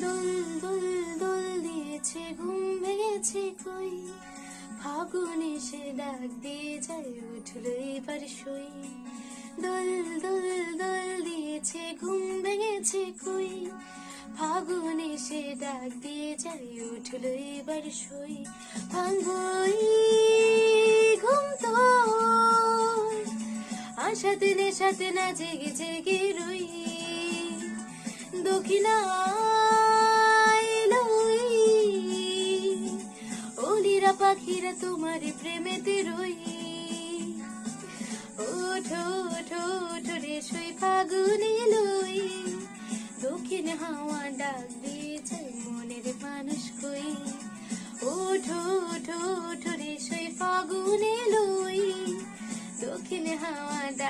দোল দোল দোল দিয়েছে ঘুম ভেঙেছে কই, ফাগুন এসে ডাক দিয়ে যায় উঠলো এবার সই। দোল দোল দোল দিয়েছে ঘুম ভেঙেছে কই, ফাগুন এসে ডাক দিয়ে যায় উঠলো এবার সই। ভাঙবই ঘুম তো আশাতে নেশাতে না জেগে জেগে রই, দক্ষিণায় লই ওলিরা পাখিরা তোমার প্রেমেতে রই। ওঠো ওঠো ওঠো রে সই ফাগুনে লই, দক্ষিণ হাওয়া ডাক দিয়ে যায় মনের মানুষ কই। ওঠো ওঠো ওঠো রে সই ফাগুনে লই, দক্ষিণ হাওয়া ডাক